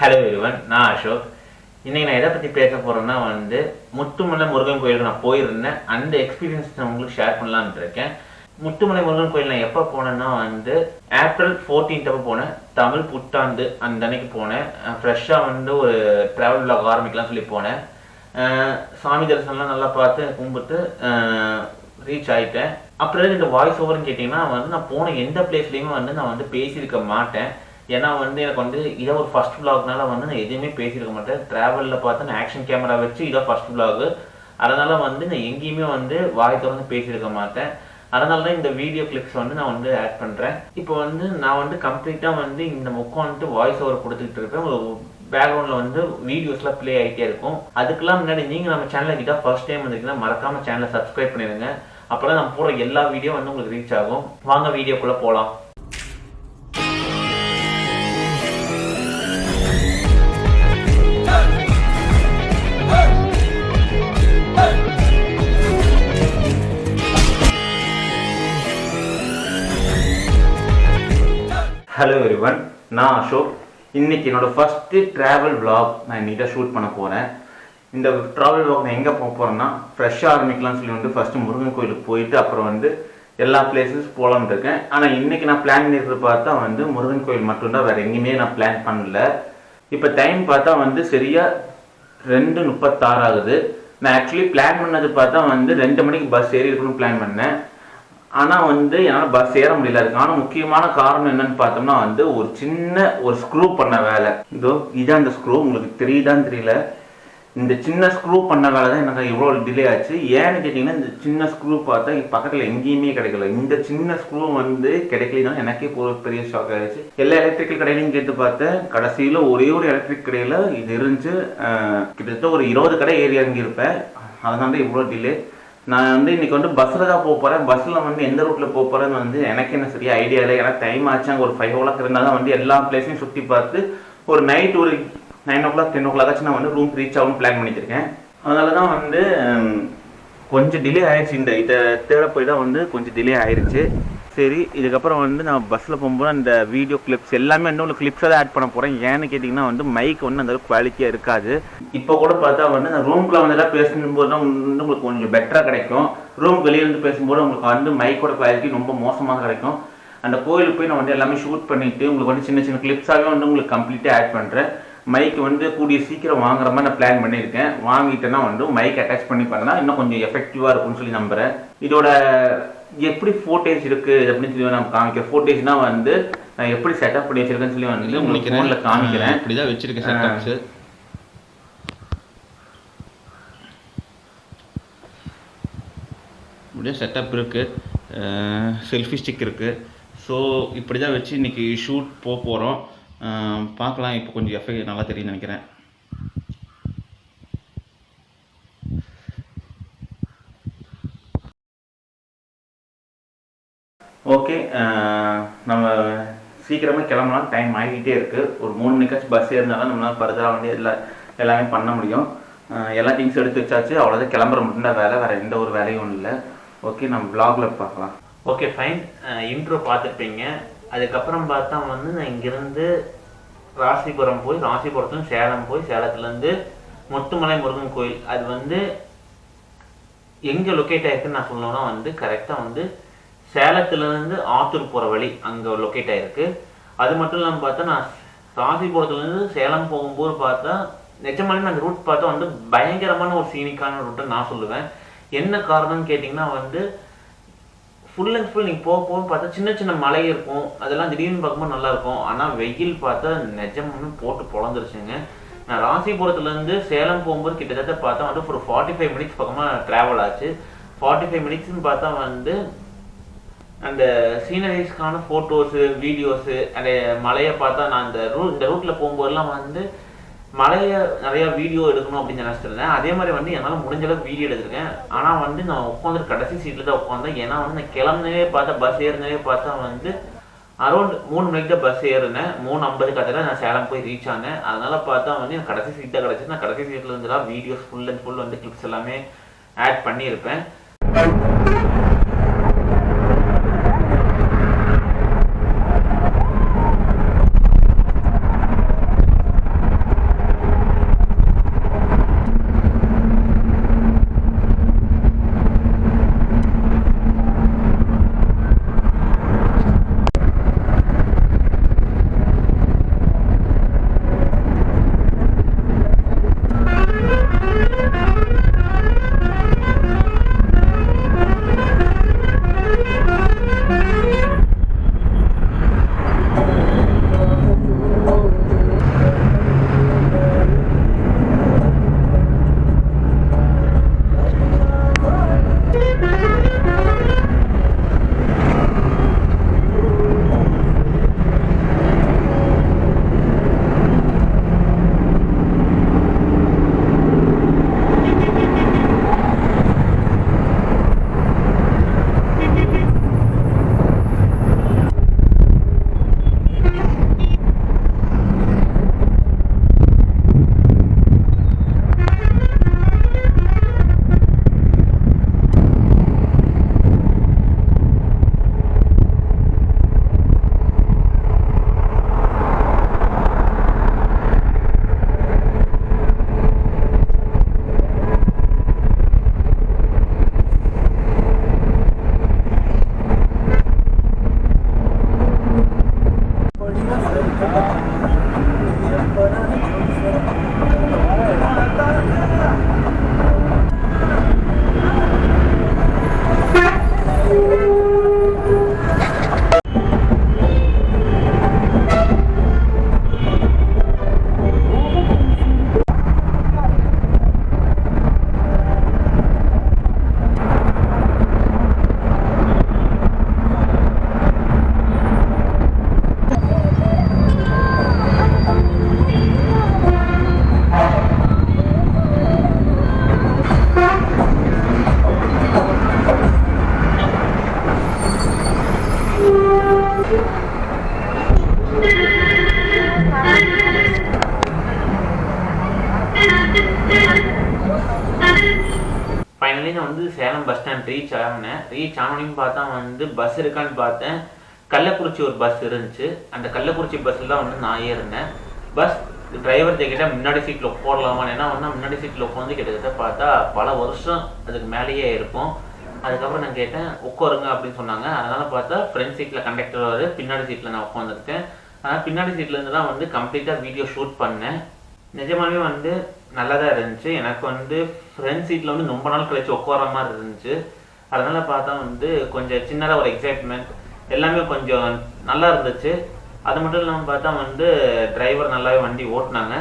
Hello everyone, நான் அசோக். இன்னைக்கு நான் எதை பற்றி பேச போகிறேன்னா முத்துமலை முருகன் கோயிலுக்கு நான் போயிருந்தேன். அந்த எக்ஸ்பீரியன்ஸ் நான் உங்களுக்கு ஷேர் பண்ணலான்னு இருக்கேன். முத்துமலை முருகன் கோயில் நான் எப்போ போனேன்னா ஏப்ரல் 14 போனேன். தமிழ் புத்தாண்டு அந்த அன்னைக்கு போனேன். ஃப்ரெஷ்ஷாக ஒரு ட்ராவல் விளாக் ஆரம்பிக்கலாம்னு சொல்லி போனேன். சாமி தரிசனம்லாம் நல்லா பார்த்து கும்பிட்டு ரீச் ஆகிட்டேன். அப்புறம் இந்த வாய்ஸ் ஓவர்னு கேட்டிங்கன்னா நான் போன எந்த பிளேஸ்லேயுமே நான் பேசியிருக்க மாட்டேன். ஏன்னா எனக்கு இதை ஒரு ஃபர்ஸ்ட் விளாக்னால நான் எதுவுமே பேசியிருக்க மாட்டேன். ட்ராவலில் பார்த்து நான் ஆக்ஷன் கேமரா வச்சு இதை ஃபர்ஸ்ட் விளாகு. அதனால நான் எங்கேயுமே வாய் திறந்து பேசியிருக்க மாட்டேன். அதனால தான் இந்த வீடியோ கிளிப்ஸ் நான் ஆட் பண்ணுறேன். இப்போ நான் கம்ப்ளீட்டாக இந்த உட்காந்துட்டு வாய்ஸ் ஓவர் கொடுத்துக்கிட்டு இருப்பேன். ஒரு பேக்ரவுண்டில் வீடியோஸ்லாம் ப்ளே ஆகிட்டே இருக்கும். அதுக்கெல்லாம் முன்னாடி நீங்கள் நம்ம சேனலுக்கு இதான் ஃபர்ஸ்ட் டைம் வந்திருக்கீங்கன்னா மறக்காமல் சேனலை சப்ஸ்கிரைப் பண்ணிடுங்க. அப்போ தான் நம்ம போகிற எல்லா வீடியோ உங்களுக்கு ரீச் ஆகும். வாங்க வீடியோக்குள்ளே போகலாம். ஹலோ எவ்ரிவன், நான் அசோக். இன்னைக்கு என்னோட ஃபர்ஸ்ட் ட்ராவல் விளாக் நான் இன்னைக்கு தான் ஷூட் பண்ண போகிறேன். இந்த ட்ராவல் விளாக் நான் எங்கே போக போகிறேன்னா ஃப்ரெஷ்ஷாக ஆரம்பிக்கலாம்னு சொல்லி ஃபர்ஸ்ட்டு முருகன் கோயிலுக்கு போயிட்டு அப்புறம் எல்லா பிளேஸஸ் போகலான்னு இருக்கேன். ஆனால் இன்னைக்கு நான் பிளான் பண்ணிட்டு பார்த்தா முருகன் கோயில் மட்டும்தான், வேறு எங்கேயுமே நான் பிளான் பண்ணல. இப்போ டைம் பார்த்தா சரியாக 2:36 ஆகுது. நான் ஆக்சுவலி பிளான் பண்ணது பார்த்தா 2 மணிக்கு பஸ் ஏறி இருக்கணும்னு பிளான் பண்ணேன். ஆனால் என்னால் பஸ் ஏற முடியல. அதுக்கான முக்கியமான காரணம் என்னன்னு பார்த்தோம்னா ஒரு சின்ன ஸ்க்ரூ பண்ண வேலை. இதான் அந்த ஸ்க்ரூ, உங்களுக்கு தெரியுதான்னு தெரியல. இந்த சின்ன ஸ்க்ரூ பண்ண வேலை தான் எனக்கு இவ்வளோ டிலே ஆச்சு. ஏன்னு கேட்டிங்கன்னா இந்த சின்ன ஸ்க்ரூ பார்த்தா பக்கத்தில் எங்கேயுமே கிடைக்கல. இந்த சின்ன ஸ்க்ரூ கிடைக்கலன்னா எனக்கே பெரிய ஷாக் ஆகிடுச்சு. எல்லா எலக்ட்ரிக்கல் கடையிலையும் கேட்டு பார்த்தேன். கடைசியில் ஒரே ஒரு எலக்ட்ரிக் கடையில் இது இருந்துச்சு. கிட்டத்தட்ட ஒரு 20 கடை ஏறி இறங்கியிருப்பேன். அதனால தான் இவ்வளோ டிலே. நான் இன்னைக்கு பஸ்ஸில் தான் போக போகிறேன். பஸ்ஸில் எந்த ரூட்டில் போக போகிறேன்னு எனக்கு என்ன சரியா ஐடியா இல்லை. ஏன்னா டைம் ஆச்சு. அங்கே ஒரு 5 o'clock இருந்தால் தான் எல்லா பிளேஸையும் சுற்றி பார்த்து ஒரு நைட் ஒரு 9 o'clock 10 o'clock ஆச்சு நான் ரூம் ரீச் ஆகும்னு பிளான் பண்ணியிருக்கேன். அதனால தான் கொஞ்சம் டிலே ஆயிடுச்சு. இதை தேட போய் தான் கொஞ்சம் டிலே ஆயிடுச்சு. சரி, இதுக்கப்புறம் நான் பஸ்ஸில் போகும்போது அந்த வீடியோ கிளிப்ஸ் எல்லாமே இன்னும் கிளிப்ஸாக தான் ஆட் பண்ண போகிறேன். ஏன்னு கேட்டிங்கன்னா மைக் அந்த அளவுக்கு குவாலிட்டியாக இருக்காது. இப்போ கூட பார்த்தா நான் ரூம்குள்ளே பேசும்போது தான் உங்களுக்கு கொஞ்சம் பெட்டராக கிடைக்கும். ரூம் வெளியே பேசும்போது உங்களுக்கு மைக்கோட குவாலிட்டி ரொம்ப மோசமாக கிடைக்கும். அந்த கோயிலுக்கு போய் நான் எல்லாமே ஷூட் பண்ணிவிட்டு உங்களுக்கு சின்ன சின்ன கிளிப்ஸாகவே உங்களுக்கு கம்ப்ளீட்டாக ஆட் பண்ணுறேன். மைக்கு கூடிய சீக்கிரம் வாங்குற மாதிரி நான் பிளான் பண்ணியிருக்கேன். வாங்கிட்டேன்னா மைக் அட்டாச் பண்ணி பண்ணா இன்னும் கொஞ்சம் எஃபெக்டிவாக இருக்கும்னு சொல்லி நம்புகிறேன். இதோட எப்படி ஃபோட்டேஜ் இருக்குது அப்படின்னு சொல்லி நான் காமிக்கிறேன். ஃபோட்டேஜ்னா நான் எப்படி செட்டப் பண்ணி வச்சிருக்கேன்னு சொல்லி உங்களுக்கு ஃபோனில் காமிக்கிறேன். இப்படி தான் வச்சிருக்கேன் செட்டப்ஸு. இப்படியே செட்டப் இருக்குது, செல்ஃபி ஸ்டிக் இருக்குது. ஸோ இப்படி தான் வச்சு இன்றைக்கி ஷூட் போகிறோம். பார்க்கலாம். இப்போ கொஞ்சம் எஃபெக்ட் நல்லா தெரியும்னு நினைக்கிறேன். ஓகே, நம்ம சீக்கிரமாக கிளம்பலாம். டைம் ஆகிக்கிட்டே இருக்குது. ஒரு 3 மணிக்காச்சும் பஸ் ஏறினாலும் நம்மளால் ஃபர்தராக எல்லாமே பண்ண முடியும். எல்லா திங்ஸ் எடுத்து வச்சாச்சு. அவ்வளோதான், கிளம்புற மட்டும்தான் வேலை, வேறு எந்த ஒரு வேலையும் இல்லை. ஓகே, நம்ம வ்ளாகில் பார்க்கலாம். Okay fine. இன்ட்ரோ பார்த்துருப்பீங்க. அதுக்கப்புறம் பார்த்தா நான் இங்கேருந்து ராசிபுரம் போய், ராசிபுரத்துலேருந்து சேலம் போய், சேலத்துலேருந்து முத்துமலை முருகன் கோயில் அது எங்கே லொக்கேட் ஆகிருக்குன்னு நான் சொல்லணும்னா கரெக்டாக சேலத்துலேருந்து ஆத்தூர் போகிற வழி அங்கே லொக்கேட் ஆகிருக்கு. அது மட்டும் இல்லாமல் பார்த்தா நான் ராசிபுரத்துலேருந்து சேலம் போகும்போது பார்த்தா நிஜமாலுமே அந்த ரூட் பார்த்தா பயங்கரமான ஒரு சீனிக்கான ரூட்டை நான் சொல்லுவேன். என்ன காரணம்னு கேட்டிங்கன்னா ஃபுல் அண்ட் ஃபுல் நீங்கள் போக பார்த்தா சின்ன சின்ன மலை இருக்கும். அதெல்லாம் திடீர்னு பார்க்கும்போது நல்லாயிருக்கும். ஆனால் வெயில் பார்த்தா நிஜமானு போட்டு பொழந்துருச்சுங்க. நான் ராசிபுரத்துலேருந்து சேலம் போகும்போது கிட்டத்தட்ட பார்த்தா ஒரு 45 மினிட்ஸ் பக்கமாக ட்ராவல் ஆச்சு. 45 மினிட்ஸ்ன்னு பார்த்தா அந்த சீனரிஸ்க்கான ஃபோட்டோஸு வீடியோஸு அந்த மலையை பார்த்தா நான் இந்த ரூட்டில் போகும்போதெல்லாம் மலையை நிறையா வீடியோ எடுக்கணும் அப்படின்னு நினச்சிட்டு இருந்தேன். அதே மாதிரி என்னால் முடிஞ்ச அளவுக்கு வீடியோ எடுத்துருக்கேன். ஆனால் நான் உட்காந்துட்டு கடைசி சீட்டில் தான் உட்காந்தேன். ஏன்னா நான் கிளம்புனவே பார்த்தா பஸ் ஏறினவே பார்த்தா அரௌண்ட் 3 மணிக்கு தான் பஸ் ஏறினேன். 3:50 கட்டத்தில் நான் சேலம் போய் ரீச் ஆனேன். அதனால் பார்த்தா எனக்கு கடைசி சீட் தான் கிடச்சி. நான் கடைசி சீட்டில் இருந்துலாம் videos full and full clips எல்லாமே ஆட் பண்ணியிருப்பேன். ஃபைனலி நான் வந்து சேலம் பஸ் ஸ்டாண்ட் ரீச் ஆனோன்னு பார்த்தா வந்து பஸ் இருக்கான்னு பார்த்தேன். கள்ளக்குறிச்சி ஒரு பஸ் இருந்துச்சு. அந்த கள்ளக்குறிச்சி பஸ்ஸில் தான் வந்து நான் ஏறினேன். பஸ் டிரைவர் கிட்ட முன்னாடி சீட்டில் போடலாமான்னு, ஏன்னா வந்து முன்னாடி சீட்டில் உட்காந்து கிட்டத்தட்ட பார்த்தா பல வருஷம் அதுக்கு மேலேயே இருக்கும். அதுக்கப்புறம் நான் கேட்டேன் உட்காருங்க அப்படின்னு சொன்னாங்க. அதனால் பார்த்தா ஃப்ரண்ட் சீட்டில் கண்டக்டர் வருது, பின்னாடி சீட்டில் நான் உட்காந்துருக்கேன். ஆனால் பின்னாடி சீட்லேருந்து தான் வந்து கம்ப்ளீட்டாக வீடியோ ஷூட் பண்ணேன். நிஜமாவே வந்து நல்லா தான் இருந்துச்சு. எனக்கு வந்து ஃப்ரண்ட் சீட்டில் வந்து ரொம்ப நாள் கழிச்சு உட்கார மாதிரி இருந்துச்சு. அதனால் பார்த்தா வந்து கொஞ்சம் சின்னதாக ஒரு எக்ஸைட்மெண்ட், எல்லாமே கொஞ்சம் நல்லா இருந்துச்சு. அது மட்டும் இல்லாமல் பார்த்தா வந்து டிரைவர் நல்லாவே வண்டி ஓட்டினாங்க.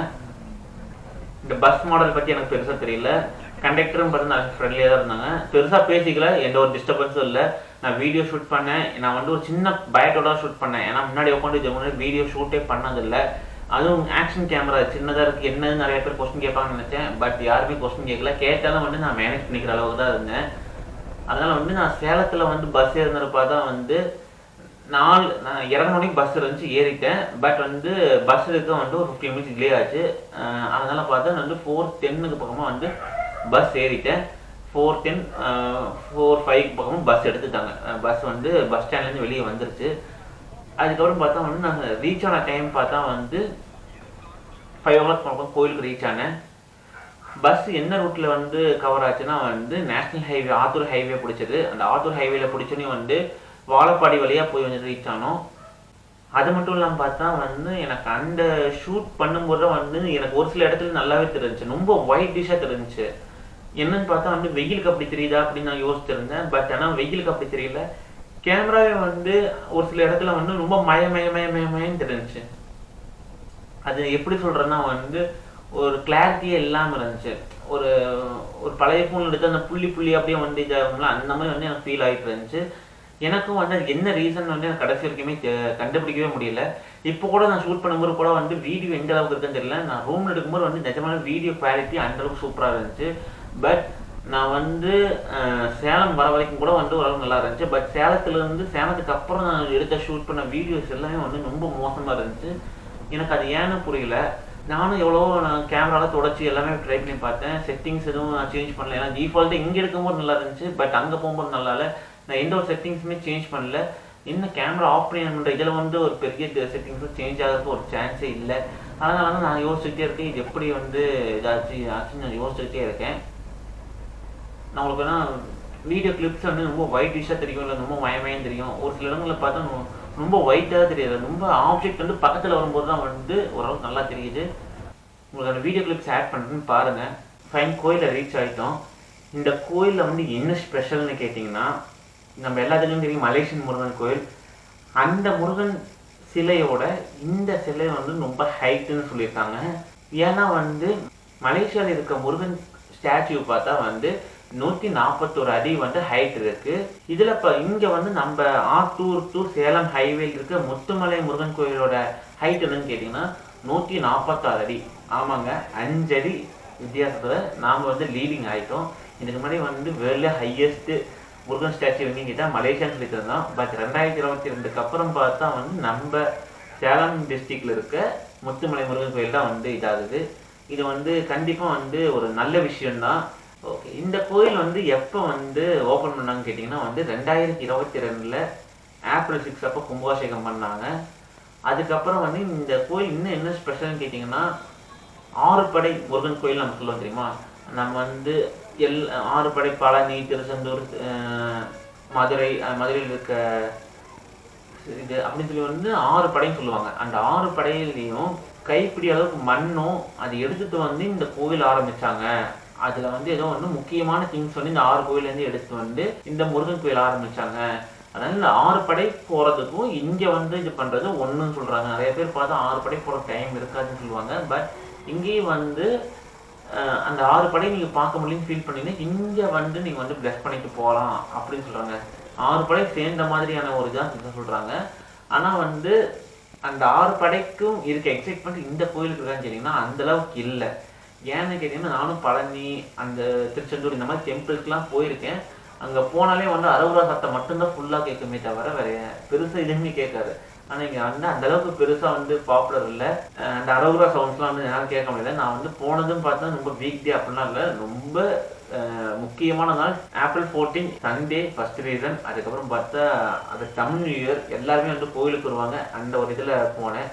இந்த பஸ் மாடல் பற்றி எனக்கு பெருசாக தெரியல. கண்டக்டரும் பார்த்து நல்லா ஃப்ரெண்ட்லியாக தான் இருந்தாங்க. பெருசாக பேசிக்கல, எந்த ஒரு டிஸ்டர்பன்ஸும் இல்லை. நான் வீடியோ ஷூட் பண்ணேன். நான் வந்து ஒரு சின்ன பயத்தோட ஷூட் பண்ணேன். ஏன்னா முன்னாடி உட்காந்து இது முன்னாடி வீடியோ ஷூட்டே பண்ணதில்லை. அதுவும் ஆக்ஷன் கேமரா சின்னதாக இருக்குது, என்னன்னு நிறைய பேர் கொஸ்டின் கேட்பாங்கன்னு நினச்சேன். பட் யாருமே கொஸ்டின் கேட்கல. கேட்டாலும் வந்து நான் மேனேஜ் பண்ணிக்கிற அளவுக்கு தான் இருந்தேன். அதனால் வந்து நான் சேலத்தில் வந்து பஸ் ஏறினப்பா தான் வந்து நான் 2 மணிக்கு பஸ் இருந்துச்சு, ஏறிட்டேன். பட் வந்து பஸ் இருக்க வந்து ஒரு 15 மினிட்ஸ் டிலே ஆச்சு. அதனால் பார்த்தா நான் வந்து 4:10 பக்கமாக வந்து பஸ் ஏறிட்டேன். 4:10 4:05 பக்கமும் பஸ் எடுத்துட்டாங்க. பஸ் வந்து பஸ் ஸ்டாண்ட்லேருந்து வெளியே வந்துருச்சு. அதுக்கப்புறம் பார்த்தா வந்து நான் ரீச் ஆன டைம் பார்த்தா வந்து 5 o'clock பக்கம் கோயிலுக்கு ரீச் ஆனேன். பஸ் என்ன ரூட்டில் வந்து கவர் ஆச்சுன்னா வந்து நேஷ்னல் ஹைவே ஆத்தூர் ஹைவே பிடிச்சது. அந்த ஆத்தூர் ஹைவேல பிடிச்சோன்னே வந்து வாழப்பாடி வழியாக போய் வந்து ரீச் ஆனோம். அது மட்டும் இல்லாமல் பார்த்தா வந்து எனக்கு அந்த ஷூட் பண்ணும்போது வந்து எனக்கு ஒரு சில இடத்துல நல்லாவே தெரிஞ்சிச்சு, ரொம்ப ஒயிட் டிஷ்ஷாக தெரிஞ்சிச்சு. என்னன்னு பார்த்தா வந்து வெயிலுக்கு அப்படி தெரியுதா அப்படின்னு நான் யோசிச்சிருந்தேன். பட் ஆனால் வெயிலுக்கு அப்படி தெரியல. கேமராவே வந்து ஒரு சில இடத்துல வந்து ரொம்ப மயன்னு தெரிஞ்சிச்சு. அது எப்படி சொல்கிறேன்னா வந்து ஒரு கிளாரிட்டியே இல்லாமல் இருந்துச்சு. ஒரு ஒரு பழைய ஃபோன் எடுத்து அந்த புள்ளி அப்படியே வந்து இதாகும்ல, அந்த மாதிரி வந்து எனக்கு ஃபீல் ஆகிட்டு இருந்துச்சு. எனக்கும் வந்து அது என்ன ரீசன் வந்து எனக்கு கடைசி வரைக்குமே கண்டுபிடிக்கவே முடியல. இப்போ கூட நான் ஷூட் பண்ணும்போது கூட வந்து வீடியோ எந்த அளவுக்கு இருக்குன்னு தெரியல. நான் ரூம் எடுக்கும்போது வந்து நிஜமான வீடியோ குவாலிட்டி அந்தளவுக்கு சூப்பராக இருந்துச்சு. பட் நான் வந்து சேலம் வர வரைக்கும் கூட வந்து ஓரளவு நல்லா இருந்துச்சு. பட் சேலத்துக்கு அப்புறம் நான் எடுத்த ஷூட் பண்ண வீடியோஸ் எல்லாமே வந்து ரொம்ப மோசமாக இருந்துச்சு. எனக்கு அது ஏன்னு புரியல. நானும் நான் கேமராவில் தொடச்சி எல்லாமே ட்ரை பண்ணி பார்த்தேன். செட்டிங்ஸ் எதுவும் நான் சேஞ்ச் பண்ணல. ஏன்னா டிஃபால்ட்டு இங்கே எடுக்கும்போது நல்லா இருந்துச்சு. பட் அங்கே போகும்போது நல்லா இல்லை. நான் எந்த ஒரு செட்டிங்ஸுமே சேஞ்ச் பண்ணல. இன்னும் கேமரா ஆஃப் பண்ணி பண்ணுற இதில் வந்து ஒரு பெரிய செட்டிங்ஸும் சேஞ்ச் ஆகிறதுக்கு ஒரு சான்ஸே இல்லை. அதனால தான் நான் யோசிச்சுட்டே இருக்கேன், இது எப்படி வந்து ஆச்சுன்னு நான் யோசிச்சுக்கிட்டே இருக்கேன். நான் உங்களுக்கு வேணா வீடியோ கிளிப்ஸ் வந்து ரொம்ப ஒயிட் டிஷ்ஷாக தெரியும், இல்லை ரொம்ப மயமயம் தெரியும். ஒரு சில இடங்களில் பார்த்தா ரொம்ப ஒயிட்டாக தெரியாது. ரொம்ப ஆப்ஜெக்ட் வந்து பக்கத்தில் வரும்போது தான் வந்து ஓரளவுக்கு நல்லா தெரியுது. உங்களுக்கு அந்த வீடியோ கிளிப்ஸ் ஆட் பண்ணுறேன்னு பாருங்கள். ஃபைன், கோயிலில் ரீச் ஆகிட்டோம். இந்த கோயிலில் வந்து என்ன ஸ்பெஷல்னு கேட்டிங்கன்னா, நம்ம எல்லாத்துலேயும் தெரியும் மலேசியன் முருகன் கோயில். அந்த முருகன் சிலையோட இந்த சிலை வந்து ரொம்ப ஹைட்டுன்னு சொல்லியிருக்காங்க. ஏன்னா வந்து மலேசியாவில் இருக்க முருகன் ஸ்டாச்சு பார்த்தா வந்து 141 அடி வந்து ஹைட் இருக்கு. இதில் இப்போ இங்கே வந்து நம்ம ஆத்தூர் டு சேலம் ஹைவேல இருக்க முத்துமலை முருகன் கோயிலோட ஹைட் என்னன்னு கேட்டிங்கன்னா 146 அடி. ஆமாங்க, 5 அடி வித்தியாசத்தில் நாம் வந்து லீடிங் ஆகிட்டோம். இதுக்கு முன்னாடி வந்து வேர்ல்டு ஹையஸ்ட்டு முருகன் ஸ்டாச்சு வந்து கேட்டால் மலேசியான்னு சொல்லிட்டு இருந்தோம். பட் 2022 அப்புறம் பார்த்தா வந்து நம்ம சேலம் டிஸ்ட்ரிக்டில் இருக்க முத்துமலை முருகன் கோயில் தான் வந்து இதாகுது. இது வந்து கண்டிப்பாக வந்து ஒரு நல்ல விஷயம்தான். ஓகே, இந்த கோயில் வந்து எப்போ வந்து ஓப்பன் பண்ணாங்கன்னு கேட்டிங்கன்னா வந்து 2022 ஏப்ரல் 6 அப்போ கும்பாபிஷேகம் பண்ணாங்க. அதுக்கப்புறம் வந்து இந்த கோயில் இன்னும் என்ன ஸ்பெஷல்னு கேட்டிங்கன்னா 6 படை முருகன் கோயில் நம்ம சொல்லுவோம் தெரியுமா. நம்ம வந்து 6 படை பழனி, திருச்செந்தூர், மதுரையில் இருக்க இது அப்படின்னு சொல்லி வந்து 6 படைன்னு சொல்லுவாங்க. அந்த 6 படையிலையும் கைப்பிடி அளவுக்கு மண்ணும் அது எடுத்துட்டு வந்து இந்த கோவில் ஆரம்பிச்சாங்க. அதுல வந்து ஏதோ வந்து முக்கியமான திங்ஸ் வந்து இந்த 6 கோயிலேருந்து எடுத்து வந்து இந்த முருகன் கோயில் ஆரம்பிச்சாங்க. அதனால இந்த 6 படை போறதுக்கும் இங்க வந்து இது பண்றது ஒண்ணுன்னு சொல்றாங்க. நிறைய பேர் பார்த்தா 6 படை போற டைம் இருக்காதுன்னு சொல்லுவாங்க. பட் இங்கேயும் வந்து அந்த 6 படை நீங்க பார்க்க முடியும்னு ஃபீல் பண்ணீங்கன்னா இங்க வந்து நீங்க வந்து பிளஸ் பண்ணிட்டு போகலாம் அப்படின்னு சொல்றாங்க. 6 படை சேர்ந்த மாதிரியான ஒரு இதான் சொல்றாங்க. ஆனா வந்து அந்த 6 படைக்கும் இருக்க எக்ஸைட்மெண்ட் இந்த கோயிலுக்கு இருக்கான்னு கேட்டீங்கன்னா அந்த அளவுக்கு இல்லை. ஏன்னு கேட்டீங்கன்னா நானும் பழனி அந்த திருச்செந்தூர் இந்த மாதிரி டெம்பிள்ஸ்லாம் போயிருக்கேன். அங்க போனாலே வந்து அரோகரா சத்தம் மட்டும்தான் ஃபுல்லா கேட்குமே தவிர வேற பெருசா எதுவுமே கேட்காது. ஆனா இங்க வந்து அந்த அளவுக்கு பெருசா வந்து பாப்புலர் இல்லை. அந்த அரோகரா சவுண்ட்ஸ்லாம் வந்து என்னால கேட்க முடியல. நான் வந்து போனதும் பார்த்தா ரொம்ப வீக் டே அப்படின்னா இல்லை, ரொம்ப முக்கியமான நாள் April 14 சண்டே ஃபர்ஸ்ட் ரீசன். அதுக்கப்புறம் பார்த்தா அது தமிழ் நியூ இயர், எல்லாருமே வந்து கோயிலுக்கு வருவாங்க. அந்த ஒரு இதுல போனேன்.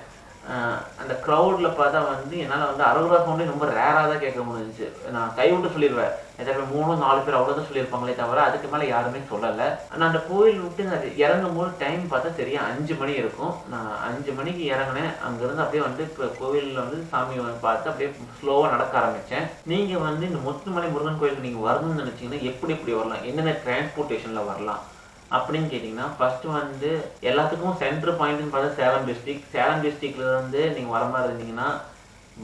அந்த க்ரௌட்ல பார்த்தா வந்து என்னால் வந்து அரோகரா சவுண்டே ரொம்ப ரேராக தான் கேட்க முடிஞ்சிச்சு. நான் கைவிட்டு சொல்லிடுவேன், எதாவது 3-4 பேர் அவ்வளோதான் சொல்லியிருப்பாங்களே தவிர அதுக்கு மேலே யாருமே சொல்லலை. ஆனால் அந்த கோயில் விட்டு நான் இறங்கும் போது டைம் பார்த்தா சரியா 5 மணி இருக்கும். நான் 5 மணிக்கு இறங்கினேன். அங்கேருந்து அப்படியே வந்து இப்போ கோவிலில் வந்து சாமி பார்த்து அப்படியே ஸ்லோவாக நடக்க ஆரம்பித்தேன். நீங்கள் வந்து இந்த முத்துமலை முருகன் கோயிலுக்கு நீங்கள் வரணும்னு நினச்சிங்கன்னா எப்படி வரலாம், என்னென்ன டிரான்ஸ்போர்ட்டேஷனில் வரலாம் அப்படின்னு கேட்டிங்கன்னா, ஃபஸ்ட்டு வந்து எல்லாத்துக்கும் சென்ட்ரு பாயிண்ட்னு பார்த்தா சேலம் டிஸ்ட்ரிக்ட். சேலம் டிஸ்ட்ரிக்ட்லேருந்து நீங்கள் வர மாதிரி இருந்தீங்கன்னா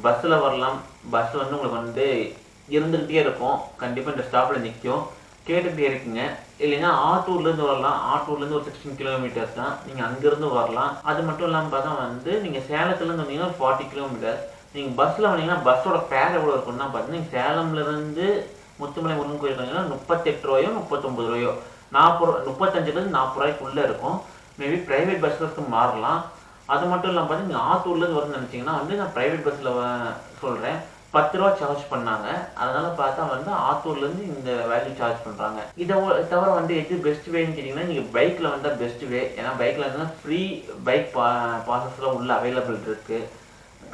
பஸ்ஸில் வரலாம். பஸ் வந்து உங்களுக்கு வந்து இருந்துக்கிட்டே இருக்கும், கண்டிப்பாக இந்த ஸ்டாப்பில் நிற்கும், கேட்டுக்கிட்டே இருக்குங்க. இல்லைன்னா ஆத்தூர்லேருந்து வரலாம். ஆத்தூர்லேருந்து ஒரு 16 கிலோமீட்டர்ஸ் தான், நீங்கள் அங்கேருந்து வரலாம். அது மட்டும் இல்லாமல் பார்த்தா வந்து நீங்கள் சேலத்துலேருந்து வந்தீங்கன்னா ஒரு 40 கிலோமீட்டர்ஸ். நீங்கள் பஸ்ஸில் வந்தீங்கன்னா பஸ்ஸோட ஃபேர் எவ்வளோ இருக்குன்னா பார்த்தீங்கன்னா, நீங்கள் சேலம்லேருந்து முத்துமலை முருகன் கோயில் வந்தீங்கன்னா 38 ரூபாயோ 39 ரூபாயோ 35லேருந்து 40 ரூபாய்க்குள்ளே இருக்கும். மேபி ப்ரைவேட் பஸ்ஸஸ்க்கு மாறலாம். அது மட்டும் இல்லாமல் பார்த்து நீங்கள் ஆத்தூர்லேருந்து வரணும்னு நினச்சிங்கன்னா வந்து நான் ப்ரைவேட் பஸ்ஸில் சொல்கிறேன், 10 ரூபா சார்ஜ் பண்ணாங்க. அதனால பார்த்தா வந்து ஆத்தூர்லேருந்து இந்த வேல்யூ சார்ஜ் பண்ணுறாங்க. இதை தவிர வந்து எது பெஸ்ட் வேன்னு கேட்டிங்கன்னா, நீங்கள் பைக்கில் வந்தால் பெஸ்ட் வே. ஏன்னா பைக்கில் இருந்தால் ஃப்ரீ பைக் பாசஸ்லாம் உள்ள அவைலபிள் இருக்குது.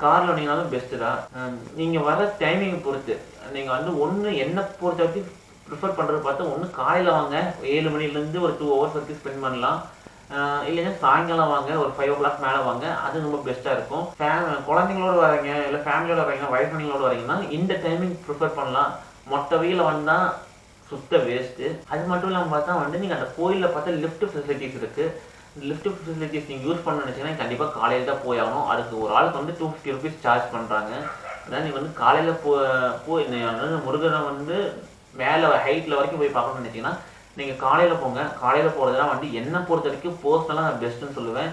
காரில் வந்தீங்கன்னாலும் பெஸ்ட்டு தான். நீங்கள் வர டைமிங் பொறுத்து நீங்கள் வந்து ஒன்று என்ன பொறுத்த வரைக்கும் ப்ரிஃபர் பண்ணுறது பார்த்தா, ஒன்று காலையில் வாங்க 7 மணிலேருந்து ஒரு 2 ஹவர்ஸ் வரைக்கும் ஸ்பெண்ட் பண்ணலாம். இல்லைன்னா சாயங்காலம் வாங்க ஒரு 5 o'clock மேலே வாங்க, அது ரொம்ப பெஸ்ட்டாக இருக்கும். குழந்தைங்களோட வரீங்க இல்லை ஃபேமிலியோட வரீங்க, வயசானவங்களோட வரீங்கன்னா இந்த டைமிங் ப்ரிஃபர் பண்ணலாம். மொட்டை வெயில வந்தால் சுத்த வேஸ்ட்டு. அது மட்டும் இல்லாமல் பார்த்தா வந்து நீங்கள் அந்த கோயிலில் பார்த்தா லிஃப்ட் ஃபெசிலிட்டிஸ் இருக்குது. லிஃப்ட் ஃபெசிலிட்டிஸ் நீங்கள் யூஸ் பண்ண நினச்சிங்கன்னா கண்டிப்பாக காலையில் தான் போய் ஆகணும். அதுக்கு ஒரு ஆளுக்கு வந்து 250 rupees சார்ஜ் பண்ணுறாங்க. அதான் நீங்கள் வந்து காலையில் போய் முருகனை வந்து மேலே ஹைட்டில் வரைக்கும் போய் பார்க்கணும்னு நினச்சிங்கன்னா நீங்கள் காலையில் போங்க. காலையில் போகிறதுலாம் வந்து என்னை பொறுத்த வரைக்கும் பர்சனலாக நான் பெஸ்ட்டுன்னு சொல்லுவேன்.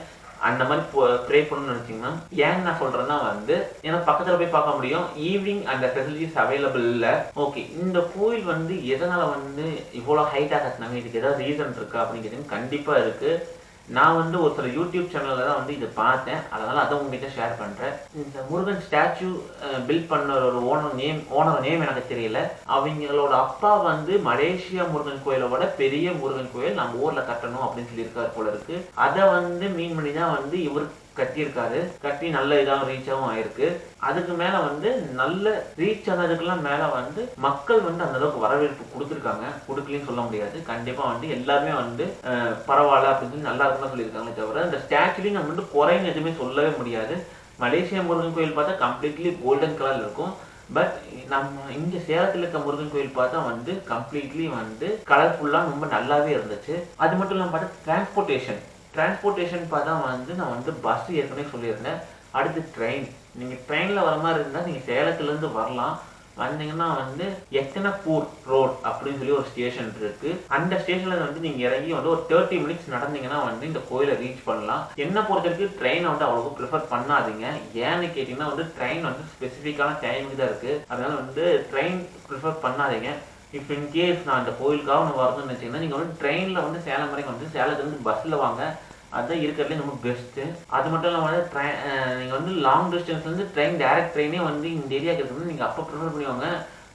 அந்த மாதிரி ப்ரே பண்ணணும்னு நினச்சிங்கன்னா, ஏன்னு நான் சொல்கிறேன்னா வந்து ஏன்னா பக்கத்தில் போய் பார்க்க முடியும். ஈவினிங் அந்த ஃபெசிலிட்டிஸ் அவைலபிள் இல்லை. ஓகே, இந்த கோயில் வந்து எதனால் வந்து இவ்வளோ ஹைட்டாக கட்டினாங்க, இதுக்கு ஏதாவது ரீசன் இருக்கா அப்படின்னு கேட்டிங்கன்னா கண்டிப்பாக இருக்குது. நான் வந்து ஒரு சில யூடியூப் சேனலில் தான் வந்து இதை பார்த்தேன், அதனால் அதை உங்ககிட்ட ஷேர் பண்ணுறேன். இந்த முருகன் ஸ்டாச்சு பில்ட் பண்ண ஒரு ஓனர் நேம் எனக்கு தெரியல. அவங்களோட அப்பா வந்து மலேசியா முருகன் கோயிலோட பெரிய முருகன் கோயில் நம்ம ஊரில் கட்டணும் அப்படின்னு சொல்லியிருக்காரு போல இருக்கு. அதை வந்து மீன் பண்ணி தான் வந்து இவர் கட்டியிருக்காரு. கட்டி நல்ல இதாகவும் ரீச்சாகவும் ஆயிருக்கு. அதுக்கு மேலே வந்து நல்ல ரீச் ஆனதுக்கெல்லாம் மேலே வந்து மக்கள் வந்து அந்த அளவுக்கு வரவேற்பு கொடுத்துருக்காங்க. கொடுக்கலன்னு சொல்ல முடியாது. கண்டிப்பாக வந்து எல்லாருமே வந்து பரவாயில்ல அப்படின்னு சொல்லி நல்லா இருக்குன்னு சொல்லியிருக்காங்களே தவிர இந்த ஸ்டாச்சுலையும் நம்ம வந்து குறைன்னு எதுவுமே சொல்லவே முடியாது. மலேசியா முருகன் கோயில் பார்த்தா கம்ப்ளீட்லி கோல்டன் கலர் இருக்கும். பட் நம்ம இங்கே சேலத்தில் இருக்க முருகன் கோயில் பார்த்தா வந்து கம்ப்ளீட்லி வந்து கலர்ஃபுல்லாக ரொம்ப நல்லாவே இருந்துச்சு. அது மட்டும் இல்லாமல் பார்த்தா டிரான்ஸ்போர்ட்டேஷன் பார்த்தா வந்து நான் வந்து பஸ் ஏற்கனவே சொல்லியிருந்தேன். அடுத்து ட்ரெயின். நீங்கள் ட்ரெயினில் வர மாதிரி இருந்தால் நீங்கள் சேலத்துலேருந்து வரலாம். வந்தீங்கன்னா வந்து எத்தனைப்பூர் ரோட் அப்படின்னு சொல்லி ஒரு ஸ்டேஷன் இருக்கு. அந்த ஸ்டேஷன்ல வந்து நீங்க இறங்கி வந்து ஒரு 30 minutes நடந்தீங்கன்னா வந்து இந்த கோயிலை ரீச் பண்ணலாம். என்ன பொறுத்த வரைக்கும் ட்ரெயினை வந்து அவ்வளவு ப்ரிஃபர் பண்ணாதீங்க. ஏன்னு கேட்டீங்கன்னா வந்து ட்ரெயின் வந்து ஸ்பெசிஃபிக்கான டைமுக்கு தான் இருக்கு. அதனால வந்து ட்ரெயின் ப்ரிஃபர் பண்ணாதீங்க. இஃப் இன் கேஸ் நான் அந்த கோயிலுக்காக ஒன்று வரணும்னு வச்சிங்கன்னா நீங்கள் வந்து ட்ரெயினில் வந்து சேலம் வரைக்கும் வந்து சேலத்துலேருந்து பஸ்ஸில் வாங்க. அதுதான் இருக்கிறதுலே ரொம்ப பெஸ்ட்டு. அது மட்டும் இல்லாமல் நீங்கள் வந்து லாங் டிஸ்டன்ஸ்லேருந்து டேரக்ட் ட்ரெயினே வந்து இந்த ஏரியாவுக்கு இருக்கிறது நீங்கள் அப்போ ப்ரிஃபர் பண்ணுவாங்க.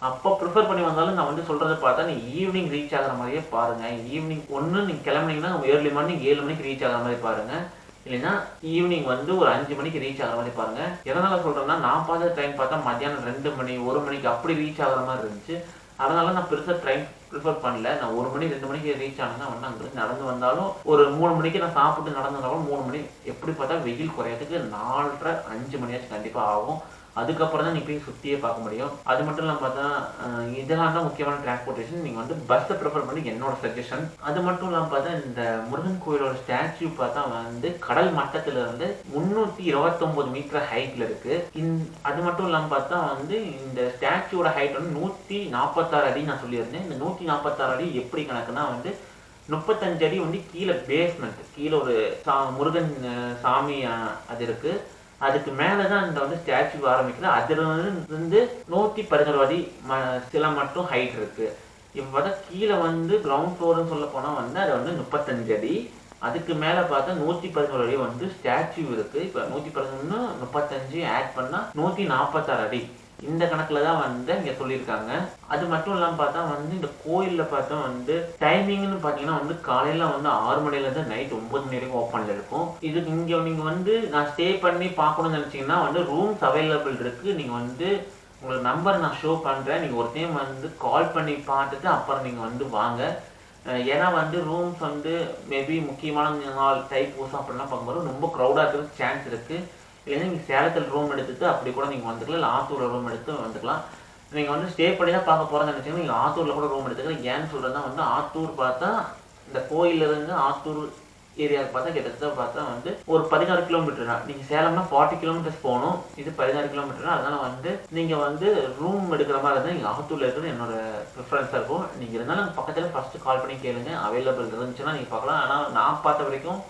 அப்போ ப்ரிஃபர் பண்ணி வந்தாலும் நான் வந்து சொல்கிறத பார்த்தா நீங்கள் ஈவினிங் ரீச் ஆகிற மாதிரியே பாருங்கள். ஈவினிங் ஒன்று நீங்கள் கிளம்புனீங்கன்னா ஏர்லி மார்னிங் 7 மணிக்கு ரீச் ஆகிற மாதிரி பாருங்கள். இல்லைன்னா ஈவினிங் வந்து ஒரு 5 மணிக்கு ரீச் ஆகிற மாதிரி பாருங்கள். எதனால் சொல்கிறேன்னா நான் பார்த்த ட்ரெயின் பார்த்தா மத்தியானம் 2 மணி 1 மணிக்கு அப்படி ரீச் ஆகிற மாதிரி இருந்துச்சு. அதனால நான் பெருசாக ட்ரெயின் ப்ரிஃபர் பண்ணல. நான் 1 மணி 2 மணிக்கு ரீச் ஆனேன்னா வந்து அங்கிருந்து நடந்து வந்தாலும் ஒரு 3 மணிக்கு நான் சாப்பிட்டு நடந்து வந்தாலும் 3 மணி எப்படி பார்த்தா வெயில் குறையறதுக்கு 4:30 5 மணியாச்சும் கண்டிப்பா ஆகும். அதுக்கப்புறம் தான் நீ போய் சுத்தியே பார்க்க முடியும். அது மட்டும் இல்லாம பார்த்தா இதெல்லாம் தான் முக்கியமான டிரான்ஸ்போர்ட்டேஷன். நீங்க வந்து பஸ்ஸை ப்ரிஃபர் பண்ணி என்னோட சஜஷன். அது மட்டும் இல்லாம பார்த்தா இந்த முருகன் கோயிலோட ஸ்டாச்சு பார்த்தா வந்து கடல் மட்டத்துல இருந்து 329 மீட்டர் ஹைட்ல இருக்கு. அது மட்டும் இல்லாம பார்த்தா வந்து இந்த ஸ்டாச்சுவோட ஹைட் வந்து 146 அடி நான் சொல்லியிருந்தேன். இந்த 146 அடி எப்படி கணக்குன்னா வந்து 35 அடி வந்து கீழே பேஸ்மெண்ட், கீழே ஒரு முருகன் சாமி அது இருக்கு. அதுக்கு மேலதான் இந்த வந்து ஸ்டாச்சு ஆரம்பிக்குது. அதுல இருந்து 111 அடி சில மட்டும் ஹைட் இருக்கு. இப்ப பார்த்தா கீழே வந்து கிரவுண்ட் ஃப்ளோர்னு சொல்ல போனா வந்து அது வந்து 35 அடி. அதுக்கு மேல பார்த்தா 111 அடி வந்து ஸ்டாச்சு இருக்கு. இப்ப 111 35 ஆட் பண்ணா 146 அடி. இந்த கணக்குல தான் வந்து இங்க சொல்லியிருக்காங்க. அது மட்டும் இல்லாம பார்த்தா வந்து இந்த கோயில்ல பார்த்தா வந்து டைமிங்னு பாத்தீங்கன்னா வந்து காலையில வந்து 6 மணில இருந்து நைட் 9 மணி வரைக்கும் ஓப்பன்ல இருக்கும். இதுக்கு இங்க நீங்க வந்து நான் ஸ்டே பண்ணி பார்க்கணும்னு நினைச்சீங்கன்னா வந்து ரூம்ஸ் அவைலபிள் இருக்கு. நீங்க வந்து உங்களுக்கு நம்பர் நான் ஷோ பண்றேன். நீங்க ஒரு டைம் வந்து கால் பண்ணி பார்த்துட்டு அப்புறம் நீங்க வந்து வாங்க. ஏன்னா வந்து ரூம்ஸ் வந்து மேபி முக்கியமான நாள் தைப்பூசம் அப்படிலாம் பார்க்கும்போது ரொம்ப க்ரௌடா இருக்கிறதுக்கு சான்ஸ் இருக்கு. இல்லைன்னா நீங்கள் சேலத்தில் ரூம் எடுத்துட்டு அப்படி கூட நீங்கள் வந்துக்கலாம். இல்லை ஆத்தூரில் ரூம் எடுத்து வந்துக்கலாம். நீங்கள் வந்து ஸ்டே பண்ணி தான் பார்க்க போகிறேன்னு நினச்சிங்கன்னா நீங்கள் ஆத்தூரில் கூட ரூம் எடுத்துக்கலாம். ஏன்னு சொல்கிறதா வந்து ஆத்தூர் பார்த்தா இந்த கோயிலிருந்து ஆத்தூர் ஏரியாவுக்கு பார்த்தா கிட்டத்தட்ட பார்த்தா வந்து ஒரு 16 கிலோமீட்டர் தான். நீங்கள் சேலம்னா 40 கிலோமீட்டர்ஸ் போகணும். இது 16 கிலோமீட்டர். அதனால வந்து நீங்கள் வந்து ரூம் எடுக்கிற மாதிரி இருந்தால் நீங்கள் ஆத்தூரில் இருக்கிறது என்னோட ப்ரிஃபரன்ஸாக இருக்கும். நீங்கள் இருந்தாலும் பக்கத்தில் ஃபஸ்ட்டு கால் பண்ணி கேளுங்க. அவைலபிள் இருந்துச்சுன்னா நீங்கள் பார்க்கலாம். ஆனால் நான் பார்த்த வரைக்கும்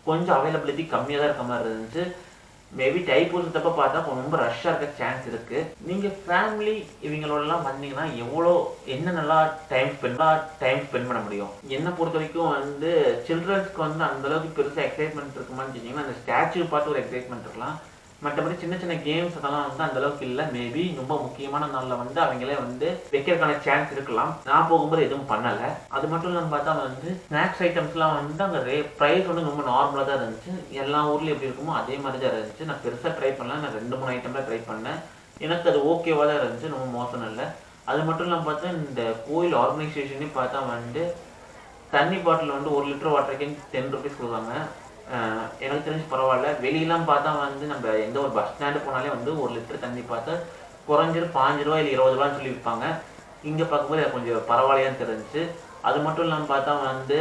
கொஞ்சம் அவைலபிலிட்டி கம்மியாக தான் இருக்க மாதிரி இருந்துச்சு. மேபி தைப்பூசத்தப்ப பார்த்தா ரொம்ப ரஷ்ஷாக இருக்க சான்ஸ் இருக்கு. நீங்க ஃபேமிலி இவங்களோடலாம் வந்தீங்கன்னா எவ்வளோ என்னென்னலாம் டைம் ஸ்பெண்ட் பண்ண முடியும். என்னை பொறுத்த வரைக்கும் வந்து சில்ட்ரன்ஸ்க்கு வந்து அந்த அளவுக்கு பெருசாக எக்ஸைட்மெண்ட் இருக்குமான்னு சொன்னீங்கன்னா அந்த ஸ்டாச்சு பார்த்து ஒரு எக்ஸைட்மெண்ட் இருக்கலாம். மற்றபடி சின்ன சின்ன கேம்ஸ் அதெல்லாம் வந்து அந்த அளவுக்கு இல்லை. மேபி ரொம்ப முக்கியமான நாளில் வந்து அவங்களே வந்து வைக்கிறதுக்கான சான்ஸ் இருக்கலாம். நான் போகும்போது எதுவும் பண்ணலை. அது மட்டும் இல்லாமல் பார்த்தா வந்து ஸ்நாக்ஸ் ஐட்டம்ஸ்லாம் வந்து அங்கே ப்ரைஸ் வந்து ரொம்ப நார்மலாக தான் இருந்துச்சு. எல்லா ஊர்லேயும் எப்படி இருக்குமோ அதே மாதிரி தான் இருந்துச்சு. நான் பெருசாக ட்ரை பண்ணல. நான் 2-3 ஐட்டம்லாம் ட்ரை பண்ணேன். எனக்கு அது ஓகேவாக தான் இருந்துச்சு. ரொம்ப மோசம் இல்லை. அது மட்டும் இல்லாமல் பார்த்தா இந்த கோயில் ஆர்கனைசேஷனே பார்த்தா வந்து தண்ணி பாட்டில் வந்து 1 லிட்டர் வாட்டருக்கு 10 ருபீஸ் கொடுக்குறாங்க. எனக்கு தெரிஞ்சு பரவாயில்ல. வெளியெல்லாம் பார்த்தா வந்து நம்ம எந்த ஒரு பஸ் ஸ்டாண்டு போனாலே வந்து 1 லிட்டர் தண்ணி பார்த்தா குறைஞ்சது 5 ரூபா இல்லை 20 ரூபான்னு சொல்லி விற்பாங்க. இங்கே பார்க்கும்போது கொஞ்சம் பரவாயில்லையான்னு தெரிஞ்சிச்சு. அது மட்டும் இல்லாமல் பார்த்தா வந்து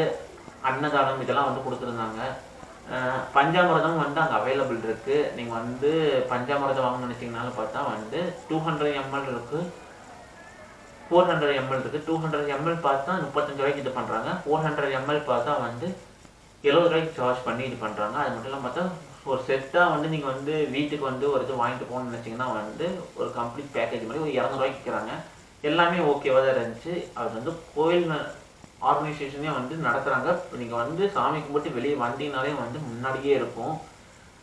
அன்னதானம் இதெல்லாம் வந்து கொடுத்துருந்தாங்க. பஞ்சாமிரதம் வந்து அங்கே அவைலபிள் இருக்கு. நீங்கள் வந்து பஞ்சாமிரதம் வாங்கணும்னு நினச்சிங்கனாலும் பார்த்தா வந்து 200 ml இருக்கு, 400 ml இருக்கு. 200 ml பார்த்தா 35 ரூபாய்க்கு இது பண்ணுறாங்க. 400 ml பார்த்தா வந்து 70 ரூபாய்க்கு சார்ஜ் பண்ணி இது பண்ணுறாங்க. அது மட்டும் இல்லாமல் பார்த்தா ஒரு செட்டாக வந்து நீங்கள் வந்து வீட்டுக்கு வந்து ஒரு இது வாங்கிட்டு போகணும்னு நினச்சிங்கன்னா வந்து ஒரு கம்ப்ளீட் பேக்கேஜ் மாதிரி ஒரு 200 ரூபாய்க்கு விற்கிறாங்க. எல்லாமே ஓகேவாக தான் இருந்துச்சு. அது வந்து கோயில் ஆர்கனைசேஷனே வந்து நடத்துகிறாங்க. நீங்கள் வந்து சாமி கும்பிட்டு வெளியே வந்தீங்கனாலே வந்து முன்னாடியே இருக்கும்.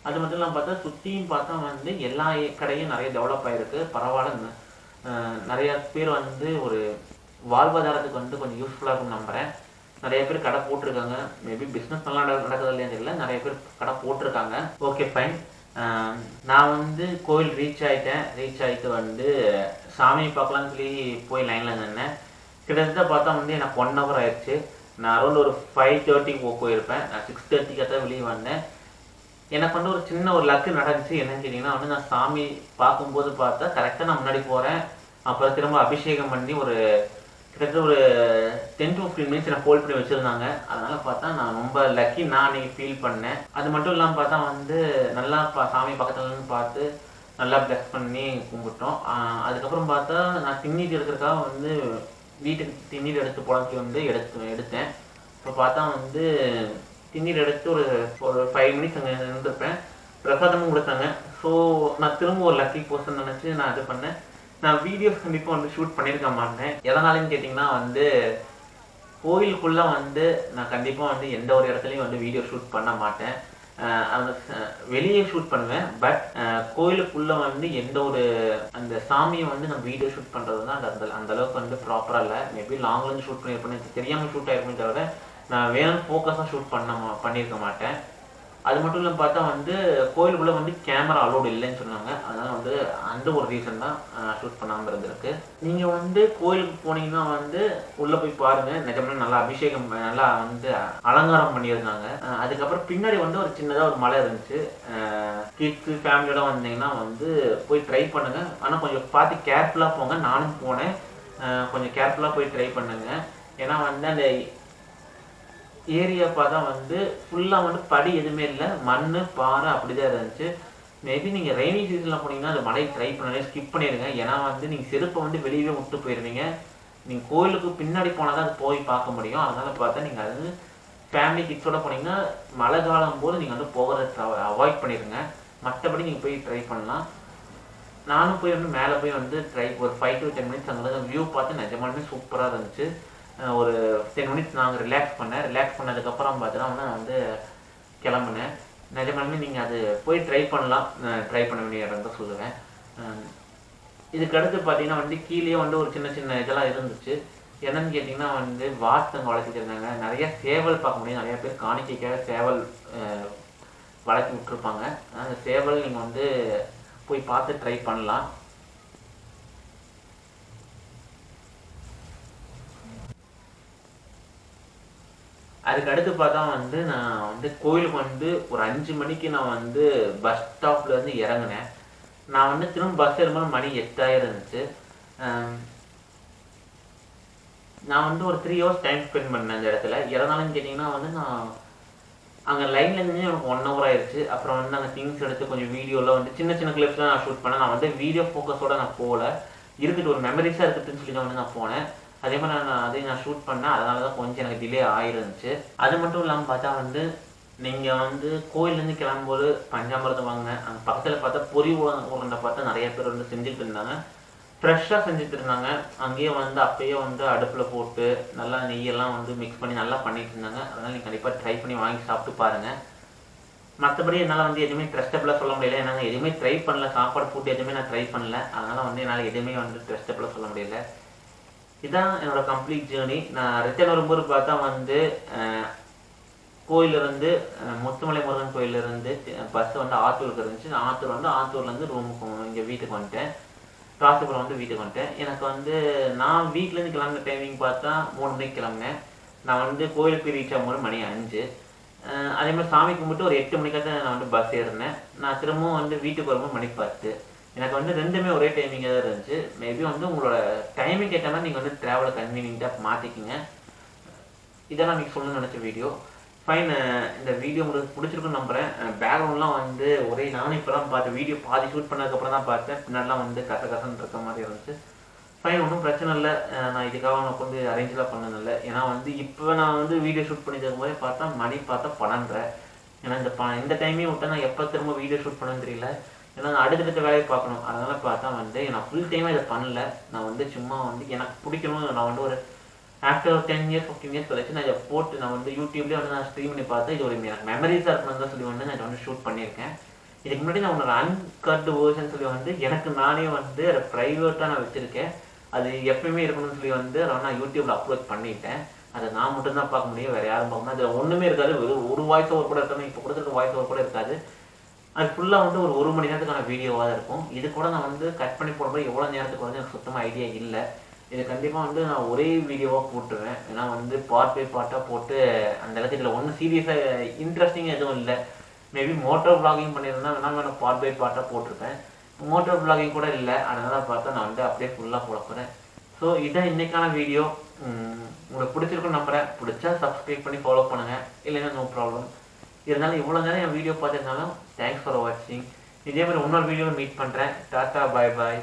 அது மட்டும் இல்லாமல் பார்த்தா சுற்றியும் பார்த்தா வந்து எல்லா கடையும் நிறைய டெவலப் ஆகிருக்கு. பரவாயில்ல. நிறைய பேர் வந்து ஒரு வாழ்வாதாரத்துக்கு வந்து கொஞ்சம் யூஸ்ஃபுல்லாக இருக்கும்னு நம்புகிறேன். நிறைய பேர் கடை போட்டிருக்காங்க. மேபி பிஸ்னஸ் நல்லா நடக்குது இல்லையா தெரியல. நிறைய பேர் கடை போட்டிருக்காங்க. Okay fine. நான் வந்து கோயில் ரீச் ஆகிட்டு வந்து சாமி பார்க்கலான்னு சொல்லி போய் லைனில் நின்னேன். கிட்டத்தட்ட பார்த்தா வந்து எனக்கு 1 hour ஆயிடுச்சு. நான் அரௌண்ட் ஒரு 5:30 போயிருப்பேன். நான் 6:30 தான் வெளியே வந்தேன். எனக்கு வந்து ஒரு சின்ன ஒரு லக்கு நடந்துச்சு. என்னன்னு கேட்டிங்கன்னா வந்து நான் சாமி பார்க்கும்போது பார்த்தா கரெக்டாக நான் முன்னாடி போகிறேன். அப்புறம் திரும்ப அபிஷேகம் பண்ணி ஒரு கிட்டத்தட்ட ஒரு 10 to 15 minutes நான் ஹோல்ட் பண்ணி வச்சுருந்தாங்க. அதனால் பார்த்தா நான் ரொம்ப லக்கி நான் அன்றைக்கி ஃபீல் பண்ணேன். அது மட்டும் இல்லாமல் பார்த்தா வந்து நல்லா சாமி பக்கத்துலன்னு பார்த்து நல்லா ப்ளஸ் பண்ணி கும்பிட்டோம். அதுக்கப்புறம் பார்த்தா நான் திண்ணீர் எடுக்கிறதுக்காக வந்து வீட்டுக்கு திண்ணீர் எடுத்து போலான்னு வந்து எடுத்தேன். இப்போ பார்த்தா வந்து திண்ணீர் எடுத்து ஒரு 5 minutes அங்கே இருந்திருப்பேன். பிரசாதமும் கொடுத்தாங்க. ஸோ நான் திரும்ப ஒரு லக்கி பர்சன் நினச்சி நான் இது பண்ணேன். நான் வீடியோஸ் கண்டிப்பாக வந்து ஷூட் பண்ணியிருக்க மாட்டேன். எதனாலன்னு கேட்டிங்கன்னா வந்து கோயிலுக்குள்ளே வந்து நான் கண்டிப்பாக வந்து எந்த ஒரு இடத்துலையும் வந்து வீடியோ ஷூட் பண்ண மாட்டேன். அந்த வெளியே ஷூட் பண்ணுவேன். பட் கோயிலுக்குள்ளே வந்து எந்த ஒரு அந்த சாமியை வந்து நம்ம வீடியோ ஷூட் பண்ணுறது தான் அந்த அளவுக்கு வந்து ப்ராப்பராக இல்லை. மேபி லாங்லேருந்து ஷூட் பண்ணியிருப்பேன். தெரியாமல் ஷூட் ஆகிருப்பேன் தவிர நான் வேணும் ஃபோக்கஸாக ஷூட் பண்ணியிருக்க மாட்டேன். அது மட்டும் இல்லாமல் பார்த்தா வந்து கோயிலுக்குள்ளே வந்து கேமரா அலோடு இல்லைன்னு சொன்னாங்க. அதனால் வந்து அந்த ஒரு ரீசன் தான் ஷூட் பண்ணாமல் இருந்திருக்கு. நீங்கள் வந்து கோயிலுக்கு போனீங்கன்னா வந்து உள்ளே போய் பாருங்கள், நிஜமே நல்லா அபிஷேகம் நல்லா வந்து அலங்காரம் பண்ணியிருந்தாங்க. அதுக்கப்புறம் பின்னாடி வந்து ஒரு சின்னதாக ஒரு மலை இருந்துச்சு. கிட்ஸு ஃபேமிலியோட வந்தீங்கன்னா வந்து போய் ட்ரை பண்ணுங்கள். ஆனால் கொஞ்சம் பார்த்து கேர்ஃபுல்லாக போங்க. நானும் போனேன், கொஞ்சம் கேர்ஃபுல்லாக போய் ட்ரை பண்ணுங்க. ஏன்னா வந்து அந்த ஏரியா பார்த்தா வந்து ஃபுல்லாக வந்து படி எதுவுமே இல்லை, மண் பாறை அப்படிதான் இருந்துச்சு. மேபி நீங்கள் ரெய்னி சீசனில் போனீங்கன்னா அந்த மலையை ட்ரை பண்ணவே ஸ்கிப் பண்ணிடுங்க. ஏன்னா வந்து நீங்கள் செருப்பை வந்து வெளியவே விட்டு போயிடுவீங்க. நீங்கள் கோயிலுக்கு பின்னாடி போனால் தான் அது போய் பார்க்க முடியும். அதனால் பார்த்தா நீங்கள் அது ஃபேமிலி கிட்ஸோட போனீங்கன்னா மழை காலம் போது நீங்கள் வந்து போகிறத அவாய்ட் பண்ணிடுங்க. மற்றபடி நீங்கள் போய் ட்ரை பண்ணலாம். நானும் போய் வந்து மேலே போய் வந்து ஒரு 5 to 10 மினிட்ஸ் அங்கே வியூ பார்த்து நிஜமாலுமே சூப்பராக இருந்துச்சு. ஒரு 10 மினிட்ஸ் நாங்கள் ரிலாக்ஸ் பண்ணதுக்கப்புறம் பார்த்தீங்கன்னா வந்து நான் வந்து கிளம்புனேன். நிஜமாலுமே நீங்கள் அது போய் ட்ரை பண்ணலாம், ட்ரை பண்ண வேண்டிய இடம் தான் சொல்லுவேன். இதுக்கு அடுத்து பார்த்தீங்கன்னா வந்து கீழே வந்து ஒரு சின்ன சின்ன இதெல்லாம் இருந்துச்சு. என்னன்னு கேட்டிங்கன்னா வந்து வாத்தங்க வளர்த்திட்டு இருந்தாங்க. நிறைய சேவல் பார்க்க முடியும். நிறைய பேர் காணிக்கைக்காக சேவல் வளர்த்தி விட்டுருப்பாங்க. அந்த சேவல் நீங்கள் வந்து போய் பார்த்து ட்ரை பண்ணலாம். அதுக்கு அடுத்து பார்த்தா வந்து நான் வந்து கோயிலுக்கு வந்து ஒரு 5 மணிக்கு நான் வந்து பஸ் ஸ்டாப்லேருந்து இறங்கினேன். நான் வந்து திரும்ப பஸ் ஏறும்போது மணி 8 இருந்துச்சு. நான் வந்து ஒரு 3 hours டைம் ஸ்பெண்ட் பண்ணேன் அந்த இடத்துல. இறந்தாலும் கேட்டிங்கன்னா வந்து நான் அங்கே லைனில் இருந்து எனக்கு 1 hour ஆயிடுச்சு. அப்புறம் வந்து அங்கே திங்ஸ் எடுத்து கொஞ்சம் வீடியோவில் வந்து சின்ன சின்ன கிளிப்ஸ்லாம் நான் ஷூட் பண்ணேன். நான் வந்து வீடியோ ஃபோக்கஸோடு நான் போகல, இருக்குது ஒரு மெமரிஸாக இருக்குதுன்னு சொல்லி தான் வந்து நான் போனேன். அதே மாதிரி அதையும் நான் ஷூட் பண்ணேன். அதனால தான் கொஞ்சம் எனக்கு டிலே ஆகிருந்துச்சு. அது மட்டும் இல்லாமல் பார்த்தா வந்து நீங்கள் வந்து கோயிலேருந்து கிளம்பும்போது பஞ்சாமிரதம் வாங்க. அங்கே பக்கத்தில் பார்த்தா பொரி உருண்டை பார்த்தா நிறைய பேர் வந்து செஞ்சுட்டு இருந்தாங்க, ஃப்ரெஷ்ஷாக செஞ்சுட்டு இருந்தாங்க. அங்கேயே வந்து அப்பயே வந்து அடுப்பில் போட்டு நல்லா நெய்யெல்லாம் வந்து மிக்ஸ் பண்ணி நல்லா பண்ணிட்டு இருந்தாங்க. அதனால் நீங்கள் கண்டிப்பாக ட்ரை பண்ணி வாங்கி சாப்பிட்டு பாருங்கள். மற்றபடி என்னால் வந்து எதுவுமே ட்ரஸ்டபுளாக சொல்ல முடியல. ஏன்னா எதுவுமே ட்ரை பண்ணல, சாப்பாடு ஃபுட் எதுவுமே நான் ட்ரை பண்ணல. அதனால் வந்து என்னால் எதுவுமே வந்து ட்ரஸ்டபுளாக சொல்ல முடியல. இதுதான் என்னோட கம்ப்ளீட் ஜேர்னி. நான் ரிட்டர்ன் வரும்போது பார்த்தா வந்து கோயிலிருந்து முத்துமலை முருகன் கோயிலிருந்து பஸ் வந்து ஆத்தூருக்கு இருந்துச்சு. ஆத்தூர்லேருந்து ரூமுக்கு இங்கே வீட்டுக்கு வந்துட்டேன். ராசிபுரம் வந்து வீட்டுக்கு வந்துட்டேன். எனக்கு வந்து நான் வீட்டிலேருந்து கிளம்புன டைமிங் பார்த்தா 3 மணிக்கு கிளம்புனேன். நான் வந்து கோயிலுக்கு ரீச் ஆகும்போது மணி 5. அதே மாதிரி சாமி கும்பிட்டு ஒரு 8 மணிக்காக நான் வந்து பஸ் ஏறினேன். நான் திரும்பவும் வந்து வீட்டுக்கு வரும்போது மணி 10. எனக்கு வந்து ரெண்டுமே ஒரே டைமிங்காக தான் இருந்துச்சு. மேபி வந்து உங்களோட டைமிங் ஏற்ற மாதிரி நீங்கள் வந்து ட்ராவலை கன்வீனியண்ட்டாக மாற்றிக்கிங்க. இதான் நான் நீங்கள் சொல்லணும்னு நினச்ச வீடியோ. ஃபைன், இந்த வீடியோ உங்களுக்கு பிடிச்சிருக்குன்னு நம்புகிறேன். பேக்ரவுண்ட்லாம் வந்து ஒரே நானும் இப்போ தான் பார்த்தேன். வீடியோ பாதி ஷூட் பண்ணதுக்கப்புறம் தான் பார்த்தேன். பின்னாடிலாம் வந்து கசன்னு இருக்க மாதிரி இருந்துச்சு. ஃபைன், ஒன்றும் பிரச்சனை இல்லை. நான் இதுக்காக உனக்கு வந்து அரேஞ்செலாம் பண்ணதில்லை. ஏன்னா வந்து இப்போ நான் வந்து வீடியோ ஷூட் பண்ணி தரும் போதே பார்த்தா மணி பார்த்தா 12. ஏன்னா இந்த டைமையும் விட்டா நான் எப்போ திரும்ப வீடியோ ஷூட் பண்ணணும்னு தெரியல. ஏன்னா நான் அடுத்தடுத்த வேலையை பார்க்கணும். அதனால் பார்த்தா வந்து நான் ஃபுல் டைமாக இதை பண்ணல. நான் வந்து சும்மா வந்து எனக்கு பிடிக்கணும். நான் வந்து ஒரு ஆஃப்டர் 10 years 15 years கழிச்சு நான் இதை போட்டு நான் வந்து யூடியூப்லேயே வந்து நான் ஸ்ட்ரீம் பண்ணி பார்த்தேன். இது ஒரு எனக்கு மெமரிஸாக இருக்கணும்னு தான் சொல்லி வந்து நான் இதை வந்து ஷூட் பண்ணியிருக்கேன். இதுக்கு முன்னாடி நான் உன்னோட அன்கட் வேர்ஷன் சொல்லி வந்து எனக்கு நானே வந்து அதை ப்ரைவேட்டாக நான் வச்சுருக்கேன். அது எப்பயுமே இருக்கணும்னு சொல்லி வந்து நான் யூடியூப்பில் அப்லோட் பண்ணிட்டேன். அதை நான் மட்டும்தான் பார்க்க முடியும், வேறு யாரும் பார்க்கணும். அதில் ஒன்றுமே இருக்காது. ஒரு வாய்ஸ் ஓவர் கூட இருக்காது. இப்போ கொடுத்துருக்க வாய்ஸ் ஓவர் கூட இருக்காது. அது ஃபுல்லாக வந்து ஒரு மணி நேரத்துக்கான வீடியோவாக தான் இருக்கும். இது கூட நான் வந்து கட் பண்ணி போடும்போது எவ்வளோ நேரத்துக்கு வந்து எனக்கு சுத்தமாக ஐடியா இல்லை. இது கண்டிப்பாக வந்து நான் ஒரே வீடியோவாக போட்டுருவேன். ஏன்னா வந்து பார்ட் பை பார்ட்டாக போட்டு அந்த அளவுக்கு இதில் ஒன்றும் சீரியஸாக இன்ட்ரெஸ்டிங் எதுவும் இல்லை. மேபி மோட்டர் விளாகிங் பண்ணியிருந்தேன், வேணாலும் நான் பார்ட் பை பார்ட்டாக போட்டிருப்பேன். மோட்டர் விளாகிங் கூட இல்லை. அதனால் பார்த்தா நான் வந்து அப்படியே ஃபுல்லாக போட போகிறேன். ஸோ இதான் இன்றைக்கான வீடியோ. உங்களுக்கு பிடிச்சிருக்குன்னு நம்புகிறேன். பிடிச்சா சப்ஸ்கிரைப் பண்ணி ஃபாலோ பண்ணுங்கள், இல்லைன்னா நோ ப்ராப்ளம். இருந்தாலும் இவ்வளோ நேரம் என் வீடியோ பார்த்துருந்தாலும் தேங்க்ஸ் ஃபார் வாட்சிங். இதே மாதிரி இன்னொரு வீடியோவில் மீட் பண்ணுறேன். டாட்டா, பாய் பாய்.